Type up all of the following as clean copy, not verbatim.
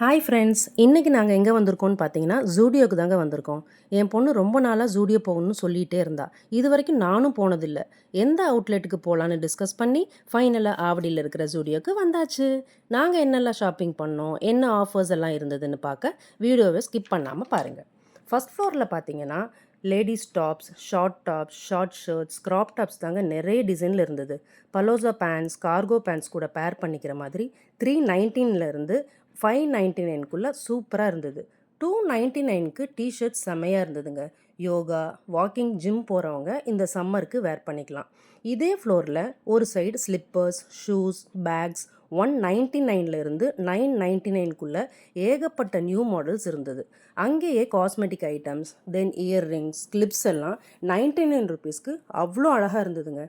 Hi friends, இன்றைக்கி நாங்கள் எங்கே வந்திருக்கோம்னு பார்த்தீங்கன்னா ஜூடியோக்கு தாங்க வந்திருக்கோம். என் பொண்ணு ரொம்ப நாளாக ஜூடியோ போகணும்னு சொல்லிகிட்டே இருந்தா. இது வரைக்கும் நானும் போனதில்லை. எந்த அவுட்லெட்டுக்கு போகலான்னு டிஸ்கஸ் பண்ணி ஃபைனலாக ஆவடியில் இருக்கிற ஜூடியோக்கு வந்தாச்சு. நாங்கள் என்னெல்லாம் ஷாப்பிங் பண்ணோம், என்ன ஆஃபர்ஸ் எல்லாம் இருந்ததுன்னு பார்க்க வீடியோவை ஸ்கிப் பண்ணாமல் பாருங்கள். ஃபஸ்ட் ஃப்ளோரில் பார்த்தீங்கன்னா ladies tops, short shirts, graph tops தாங்க நிறைய டிசைனில் இருந்தது. பலோசா பேண்ட்ஸ், கார்கோ பேண்ட்ஸ் கூட பேர் பண்ணிக்கிற மாதிரி 319 599க்குள்ளே சூப்பராக இருந்தது. 299க்கு டிஷர்ட் செம்மையாக இருந்ததுங்க. யோகா, வாக்கிங், ஜிம் போகிறவங்க இந்த சம்மருக்கு வேர் பண்ணிக்கலாம். இதே ஃப்ளோரில் ஒரு சைடு ஸ்லிப்பர்ஸ், ஷூஸ், பேக்ஸ் 199 999க்குள்ளே ஏகப்பட்ட நியூ மாடல்ஸ் இருந்தது. அங்கேயே காஸ்மெட்டிக் ஐட்டம்ஸ், தென் இயர்ரிங்ஸ், கிளிப்ஸ் எல்லாம் 99 ருபீஸ்க்கு அவ்வளோ அழகாக இருந்ததுங்க.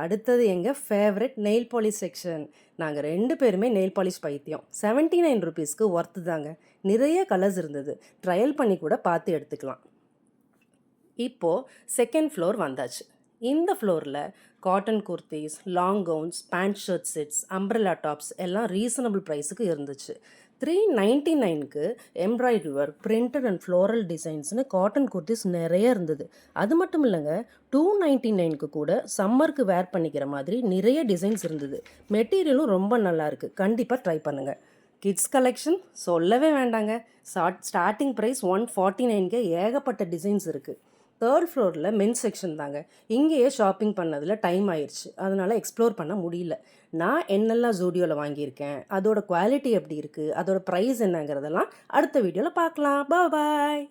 அடுத்தது எங்கள் ஃபேவரட் நெயில் பாலிஷ் செக்ஷன். நாங்கள் 2 பேருமே நெயில் பாலிஷ் பைத்தியம். 79 ருபீஸ்க்கு ஒர்த்து தாங்க. நிறைய கலர்ஸ் இருந்தது. ட்ரையல் பண்ணி கூட பார்த்து எடுத்துக்கலாம். இப்போது செகண்ட் ஃப்ளோர் வந்தாச்சு. இந்த ஃப்ளோரில் cotton kurtis, long gowns, pant shirt sets, umbrella tops எல்லாம் ரீசனபிள் ப்ரைஸுக்கு இருந்துச்சு. 399க்கு embroidery work, printed and floral டிசைன்ஸ்னு காட்டன் குர்த்திஸ் நிறைய இருந்தது. அது மட்டும் இல்லைங்க, 299க்கு கூட சம்மருக்கு வேர் பண்ணிக்கிற மாதிரி நிறைய டிசைன்ஸ் இருந்தது. மெட்டீரியலும் ரொம்ப நல்லா இருக்குது. கண்டிப்பாக ட்ரை பண்ணுங்கள். கிட்ஸ் கலெக்ஷன் சொல்லவே வேண்டாங்க. ஸ்டார்டிங் ப்ரைஸ் 149க்கு ஏகப்பட்ட டிசைன்ஸ் இருக்குது. தேர்ட் ஃப்ளோரில் மென்ஸ் செக்ஷன் தாங்க. இங்கேயே ஷாப்பிங் பண்ணதில் டைம் ஆயிடுச்சு. அதனால் எக்ஸ்ப்ளோர் பண்ண முடியல. நான் என்னெல்லாம் ஜூடியோவில் வாங்கியிருக்கேன், அதோட குவாலிட்டி எப்படி இருக்குது, அதோட ப்ரைஸ் என்னங்கிறதெல்லாம் அடுத்த வீடியோவில் பார்க்கலாம். பாய்.